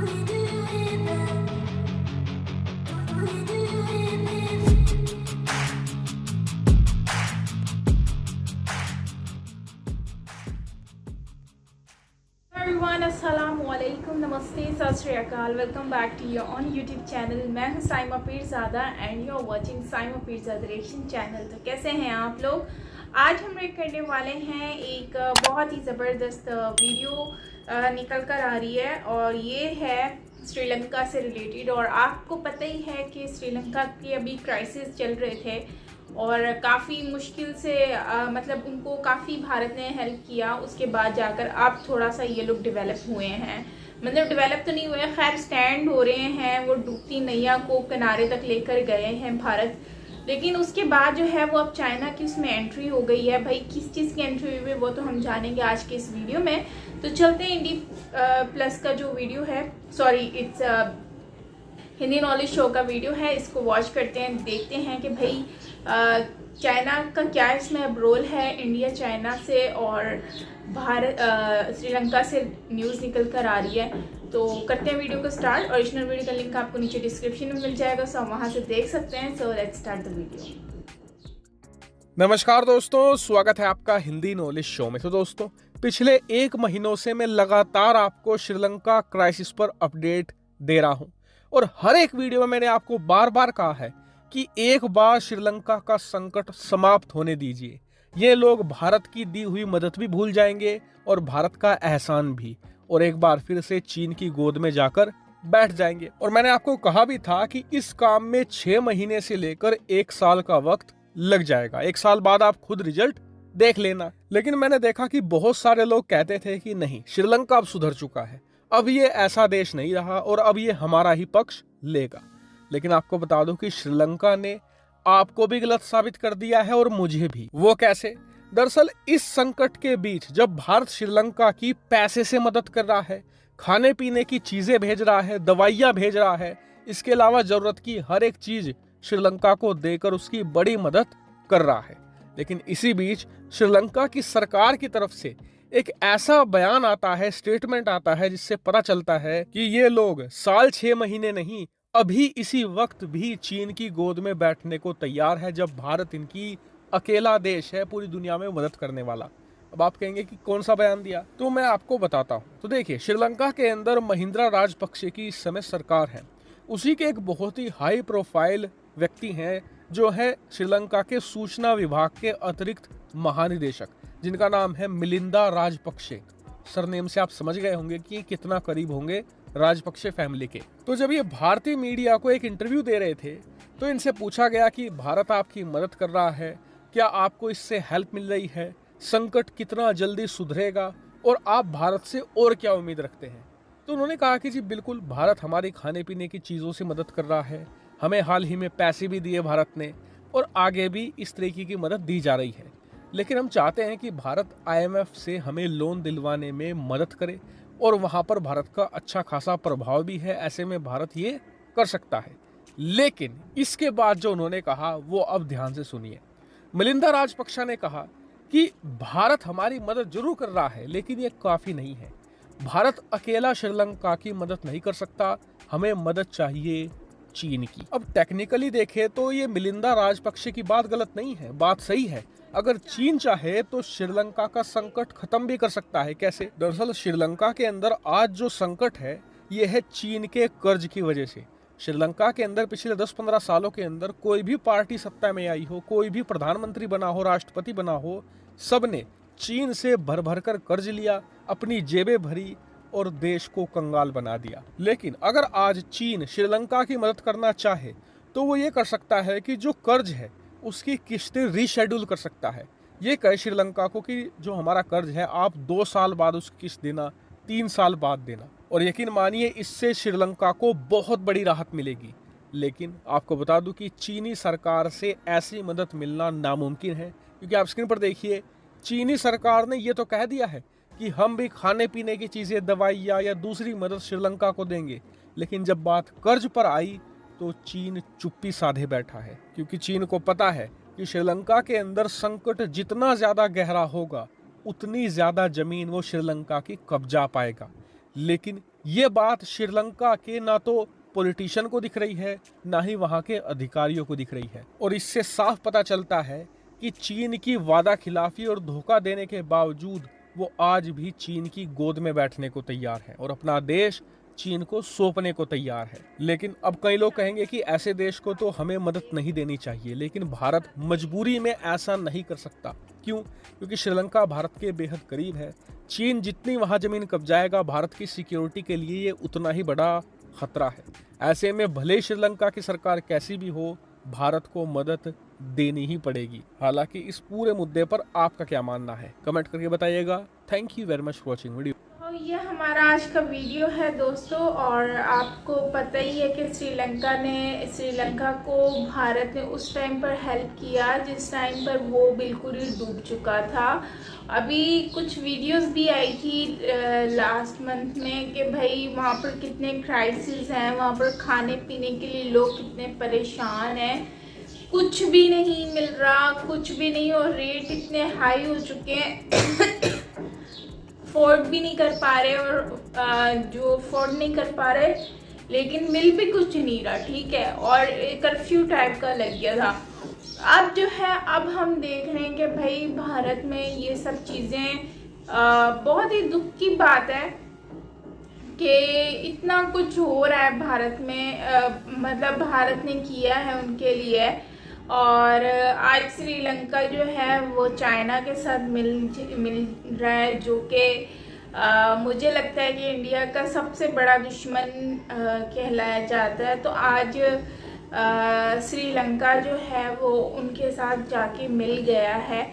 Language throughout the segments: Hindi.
एवरीवन, अस्सलामु अलैकुम, नमस्ते, सत श्री अकाल। Welcome back to your on YouTube channel. मैं हूं Saima Pirzada and you are watching Saima Pirzada reaction channel. तो कैसे हैं आप लोग? आज हम रिएक्ट करने वाले हैं एक बहुत ही ज़बरदस्त वीडियो निकल कर आ रही है और ये है श्रीलंका से रिलेटेड। और आपको पता ही है कि श्रीलंका के अभी क्राइसिस चल रहे थे और काफ़ी मुश्किल से मतलब उनको काफ़ी भारत ने हेल्प किया। उसके बाद जाकर अब थोड़ा सा ये लोग डेवलप हुए हैं, मतलब डेवलप तो नहीं हुए, खैर स्टैंड हो रहे हैं। वो डूबती नैया को किनारे तक लेकर गए हैं भारत। लेकिन उसके बाद जो है वो अब चाइना की उसमें एंट्री हो गई है। भाई किस चीज़ की एंट्री हुई है वो तो हम जानेंगे आज के इस वीडियो में। तो चलते हैं इंडी प्लस का जो वीडियो है, sorry it's Hindi knowledge show का वीडियो है, इसको वॉच करते हैं, देखते हैं कि भाई चाइना का क्या इसमें अब रोल है। इंडिया चाइना से और भारत श्रीलंका से न्यूज़ निकल कर आ रही है। तो करते हैं वीडियो को स्टार्ट। ओरिजिनल वीडियो का लिंक आपको नीचे डिस्क्रिप्शन में मिल जाएगा, सो आप वहाँ से देख सकते हैं। So let's start the video. नमस्कार दोस्तों, स्वागत है आपका हिंदी नॉलेज शो में। तो दोस्तों, पिछले 1 महीनों से मैं लगातार आपको श्रीलंका क्राइसिस पर अपडेट दे रहा हूं और हर एक वीडियो में मैंने आपको बार बार कहा है कि एक बार श्रीलंका का संकट समाप्त होने दीजिए। ये लोग भारत की दी हुई मदद भी भूल जाएंगे और भारत का एहसान भी, और एक बार फिर से चीन की गोद में जाकर बैठ जाएंगे। और मैंने आपको कहा भी था कि इस काम में 6 महीने से लेकर 1 साल का वक्त लग जाएगा। 1 साल बाद आप खुद रिजल्ट देख लेना। लेकिन मैंने देखा कि बहुत सारे लोग कहते थे कि नहीं, श्रीलंका अब सुधर चुका है, अब ये ऐसा देश नहीं रहा और अब ये हमारा ही पक्ष लेगा। लेकिन आपको बता दूं कि श्रीलंका ने आपको भी गलत साबित कर दिया है और मुझे भी। वो कैसे? दरअसल इस संकट के बीच जब भारत श्रीलंका की पैसे से मदद कर रहा है, खाने पीने की चीजें भेज रहा है, दवाइयां भेज रहा है, इसके अलावा जरूरत की हर एक चीज श्रीलंका को देकर उसकी बड़ी मदद कर रहा है, लेकिन इसी बीच श्रीलंका की सरकार की तरफ से एक ऐसा बयान आता है, स्टेटमेंट आता है, जिससे पता चलता है कि ये लोग साल 6 महीने नहीं, अभी इसी वक्त भी चीन की गोद में बैठने को तैयार है, जब भारत इनकी अकेला देश है पूरी दुनिया में मदद करने वाला। अब आप कहेंगे कि कौन सा बयान दिया, तो मैं आपको बताता हूँ। तो देखिए, श्रीलंका के अंदर महिंद्रा राजपक्षे की इस समय सरकार है। उसी के एक बहुत ही हाई प्रोफाइल व्यक्ति हैं जो है श्रीलंका के सूचना विभाग के अतिरिक्त महानिदेशक, जिनका नाम है मिलिंदा राजपक्षे। सरनेम से आप समझ गए होंगे कि कितना करीब होंगे राजपक्षे फैमिली के। तो जब ये भारतीय मीडिया को एक इंटरव्यू दे रहे थे तो इनसे पूछा गया कि भारत आपकी मदद कर रहा है, क्या आपको इससे हेल्प मिल रही है, संकट कितना जल्दी सुधरेगा और आप भारत से और क्या उम्मीद रखते हैं। तो उन्होंने कहा कि जी बिल्कुल, भारत हमारी खाने पीने की चीज़ों से मदद कर रहा है, हमें हाल ही में पैसे भी दिए भारत ने और आगे भी इस तरीके की मदद दी जा रही है। लेकिन हम चाहते हैं कि भारत IMF से हमें लोन दिलवाने में मदद करे और वहाँ पर भारत का अच्छा खासा प्रभाव भी है, ऐसे में भारत ये कर सकता है। लेकिन इसके बाद जो उन्होंने कहा वो अब ध्यान से सुनिए। मिलिंदा राजपक्षा ने कहा कि भारत हमारी मदद जरूर कर रहा है, लेकिन ये काफ़ी नहीं है। भारत अकेला श्रीलंका की मदद नहीं कर सकता, हमें मदद चाहिए चीन की। अब टेक्निकली देखें तो ये मिलिंदा राजपक्षे की बात गलत नहीं है, बात सही है। अगर चीन चाहे तो श्रीलंका का संकट खत्म भी कर सकता है। कैसे? दरअसल श्रीलंका के अंदर आज जो संकट है ये है चीन के कर्ज की वजह से। श्रीलंका के अंदर पिछले 10-15 सालों के अंदर कोई भी पार्टी सत्ता में आई हो, कोई भी प्रधानमंत्री बना हो, राष्ट्रपति बना हो, सबने चीन से भर भर कर कर्ज लिया, अपनी जेबें भरी और देश को कंगाल बना दिया। लेकिन अगर आज चीन श्रीलंका की मदद करना चाहे तो वो ये कर सकता है कि जो कर्ज है उसकी किस्तें रीशेड्यूल कर सकता है। ये कहे श्रीलंका को कि जो हमारा कर्ज है आप 2 साल बाद उसकी किस्त देना, 3 साल बाद देना, और यकीन मानिए इससे श्रीलंका को बहुत बड़ी राहत मिलेगी। लेकिन आपको बता दूं कि चीनी सरकार से ऐसी मदद मिलना नामुमकिन है, क्योंकि आप स्क्रीन पर देखिए, चीनी सरकार ने ये तो कह दिया है कि हम भी खाने पीने की चीज़ें, दवाइयाँ या दूसरी मदद श्रीलंका को देंगे, लेकिन जब बात कर्ज पर आई तो चीन चुप्पी साधे बैठा है, क्योंकि चीन को पता है कि श्रीलंका के अंदर संकट जितना ज़्यादा गहरा होगा उतनी ज़्यादा ज़मीन वो श्रीलंका की कब्जा पाएगा। लेकिन ये बात श्रीलंका के ना तो पॉलिटिशियन को दिख रही है, ना ही वहाँ के अधिकारियों को दिख रही है। और इससे साफ पता चलता है कि चीन की वादा खिलाफी और धोखा देने के बावजूद वो आज भी चीन की गोद में बैठने को तैयार है और अपना देश चीन को सौंपने को तैयार है। लेकिन अब कई लोग कहेंगे कि ऐसे देश को तो हमें मदद नहीं देनी चाहिए, लेकिन भारत मजबूरी में ऐसा नहीं कर सकता। क्यों? क्योंकि श्रीलंका भारत के बेहद करीब है। चीन जितनी वहां जमीन कब्जाएगा, भारत की सिक्योरिटी के लिए ये उतना ही बड़ा खतरा है। ऐसे में भले श्रीलंका की सरकार कैसी भी हो, भारत को मदद देनी ही पड़ेगी। हालांकि इस पूरे मुद्दे पर आपका क्या मानना है, कमेंट करके बताइएगा। Thank you very much for watching video. और ये हमारा आज का वीडियो है दोस्तों। और आपको पता ही है कि श्रीलंका को भारत ने उस टाइम पर हेल्प किया जिस टाइम पर वो बिल्कुल ही डूब चुका था। अभी कुछ वीडियोस भी आई थी लास्ट मंथ में कि भाई वहाँ पर कितने क्राइसिस हैं, वहाँ पर खाने पीने के लिए लोग कितने परेशान हैं, कुछ भी नहीं मिल रहा, कुछ भी नहीं। और रेट इतने हाई हो चुके हैं अफोर्ड भी नहीं कर पा रहे, और जो अफोर्ड नहीं कर पा रहे लेकिन मिल भी कुछ नहीं रहा, ठीक है। और कर्फ्यू टाइप का लग गया था। अब जो है, अब हम देख रहे हैं कि भाई भारत में ये सब चीज़ें बहुत ही दुख की बात है कि इतना कुछ हो रहा है भारत में। मतलब भारत ने किया है उनके लिए। और आज श्रीलंका जो है वो चाइना के साथ मिल रहा है, जो कि मुझे लगता है कि इंडिया का सबसे बड़ा दुश्मन कहलाया जाता है। तो आज श्रीलंका जो है वो उनके साथ जाके मिल गया है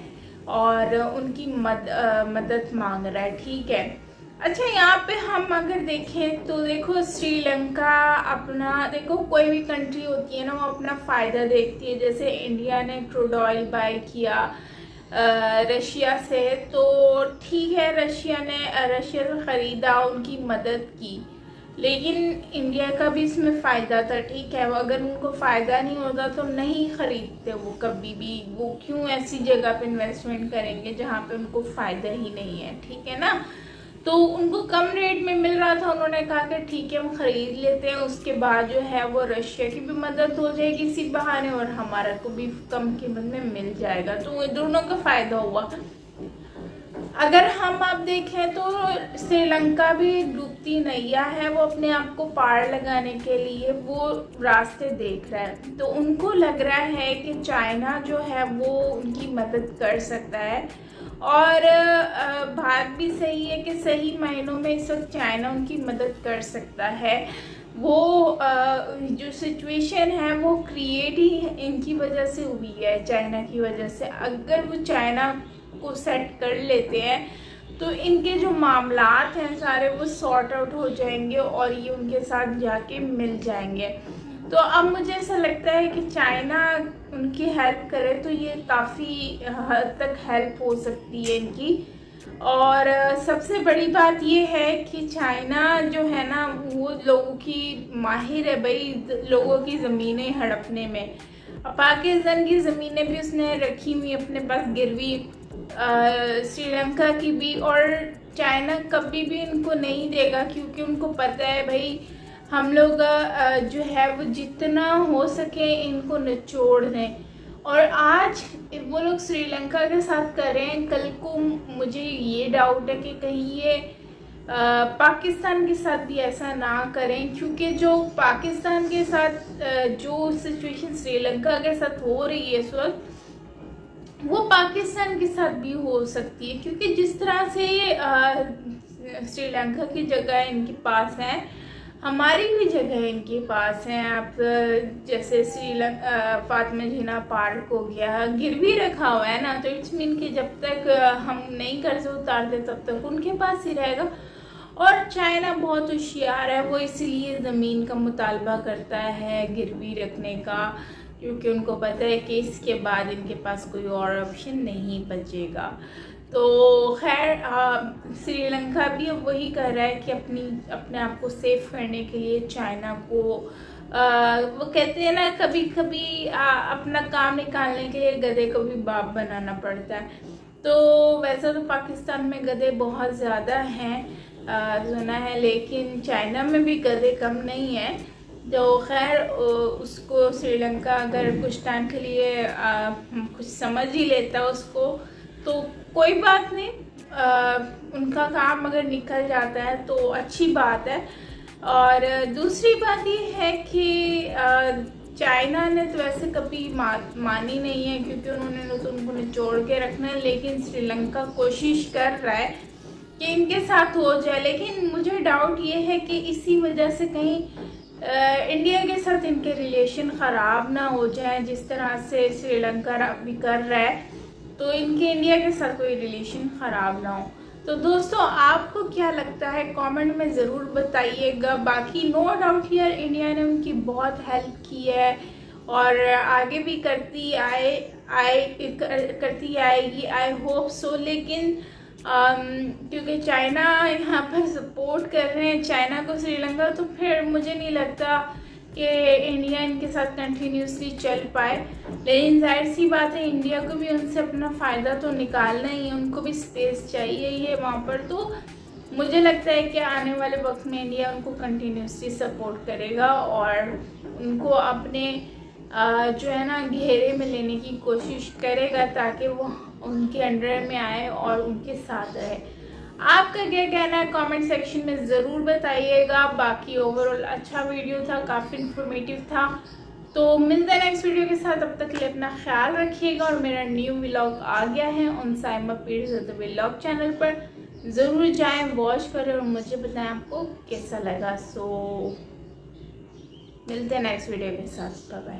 और उनकी मदद मांग रहा है, ठीक है। अच्छा, यहाँ पे हम अगर देखें तो देखो, श्रीलंका अपना, देखो कोई भी कंट्री होती है ना, वो अपना फ़ायदा देखती है। जैसे इंडिया ने क्रूड ऑयल बाय किया रशिया से, तो ठीक है, रशिया से ख़रीदा, उनकी मदद की, लेकिन इंडिया का भी इसमें फ़ायदा था, ठीक है। अगर उनको फ़ायदा नहीं होता तो नहीं ख़रीदते वो कभी भी। वो क्यों ऐसी जगह पे इन्वेस्टमेंट करेंगे जहाँ पे उनको फ़ायदा ही नहीं है, ठीक है ना। तो उनको कम रेट में मिल रहा था, उन्होंने कहा कि ठीक है हम खरीद लेते हैं। उसके बाद जो है वो रशिया की भी मदद हो जाएगी इसी बहाने, और हमारा को भी कम कीमत में मिल जाएगा, तो दोनों का फ़ायदा हुआ। अगर हम अब देखें तो श्रीलंका भी डूबती नैया है, वो अपने आप को पार लगाने के लिए वो रास्ते देख रहा है। तो उनको लग रहा है कि चाइना जो है वो उनकी मदद कर सकता है। और बात भी सही है कि सही मायनों में इस वक्त चाइना उनकी मदद कर सकता है। वो जो सिचुएशन है वो क्रिएट ही इनकी वजह से हुई है, चाइना की वजह से। अगर वो चाइना को सेट कर लेते हैं तो इनके जो मामलात हैं सारे वो सॉर्ट आउट हो जाएंगे और ये उनके साथ जाके मिल जाएंगे। तो अब मुझे ऐसा लगता है कि चाइना उनकी हेल्प करे तो ये काफ़ी हद तक हेल्प हो सकती है इनकी। और सबसे बड़ी बात ये है कि चाइना जो है ना, वो लोगों की माहिर है भाई, लोगों की ज़मीनें हड़पने में। पाकिस्तान की ज़मीनें भी उसने रखी हुई अपने पास गिरवी, श्रीलंका की भी। और चाइना कभी भी इनको नहीं देगा, क्योंकि उनको पता है भाई हम लोग जो है वो जितना हो सके इनको निचोड़ दें। और आज वो लोग श्रीलंका के साथ कर रहे हैं, कल को मुझे ये डाउट है कि कहीं ये पाकिस्तान के साथ भी ऐसा ना करें, क्योंकि जो पाकिस्तान के साथ जो सिचुएशन श्रीलंका के साथ हो रही है इस वक्त, वो पाकिस्तान के साथ भी हो सकती है। क्योंकि जिस तरह से श्रीलंका की जगह इनके पास है, हमारी भी जगह इनके पास है। आप जैसे श्रीलंका फातिमा जिन्ना पार्क हो गया, गिरवी रखा हुआ है ना, तो इट्स मीन कि जब तक हम नहीं कर्ज उतारते तब तक उनके पास ही रहेगा। और चाइना बहुत होशियार है, वो इसलिए ज़मीन का मुतालबा करता है गिरवी रखने का, क्योंकि उनको पता है कि इसके बाद इनके पास कोई और ऑप्शन नहीं बचेगा। तो खैर श्रीलंका भी अब वही कर रहा है कि अपने आप को सेफ करने के लिए चाइना को वो कहते हैं ना, कभी कभी अपना काम निकालने के लिए गधे को भी बाप बनाना पड़ता है। तो वैसे तो पाकिस्तान में गधे बहुत ज़्यादा हैं, सुना है, लेकिन चाइना में भी गधे कम नहीं है। तो खैर उसको श्रीलंका अगर कुछ टाइम के लिए कुछ समझ ही लेता उसको तो कोई बात नहीं, उनका काम अगर निकल जाता है तो अच्छी बात है। और दूसरी बात ये है कि चाइना ने तो वैसे कभी मानी नहीं है, क्योंकि उन्होंने तो उनको निचोड़ के रखना है, लेकिन श्रीलंका कोशिश कर रहा है कि इनके साथ हो जाए। लेकिन मुझे डाउट ये है कि इसी वजह से कहीं इंडिया के साथ इनके रिलेशन ख़राब ना हो जाए, जिस तरह से श्रीलंका भी कर रहा है, तो इनके इंडिया के साथ कोई रिलेशन ख़राब ना हो। तो दोस्तों आपको क्या लगता है कमेंट में ज़रूर बताइएगा। बाकी नो डाउट यार इंडिया ने उनकी बहुत हेल्प की है और आगे भी करती आएगी, आई होप सो। लेकिन क्योंकि चाइना यहाँ पर सपोर्ट कर रहे हैं चाइना को श्रीलंका, तो फिर मुझे नहीं लगता कि इंडिया इनके साथ कंटिन्यूसली चल पाए। लेकिन जाहिर सी बात है इंडिया को भी उनसे अपना फ़ायदा तो निकालना ही है, उनको भी स्पेस चाहिए ही है वहाँ पर। तो मुझे लगता है कि आने वाले वक्त में इंडिया उनको कंटिन्यूसली सपोर्ट करेगा और उनको अपने जो है ना घेरे में लेने की कोशिश करेगा, ताकि वो उनके अंडर में आए और उनके साथ रहे। आपका क्या कहना है कमेंट सेक्शन में ज़रूर बताइएगा। बाकी ओवरऑल अच्छा वीडियो था, काफ़ी इन्फॉर्मेटिव था। तो मिलते हैं नेक्स्ट वीडियो के साथ, तब तक के लिए अपना ख्याल रखिएगा। और मेरा न्यू व्लॉग आ गया है on Saima Pirzada vlog channel पर, ज़रूर जाएं, वॉच करें और मुझे बताएं आपको कैसा लगा। सो मिलते हैं नेक्स्ट वीडियो के साथ, बाय बाय।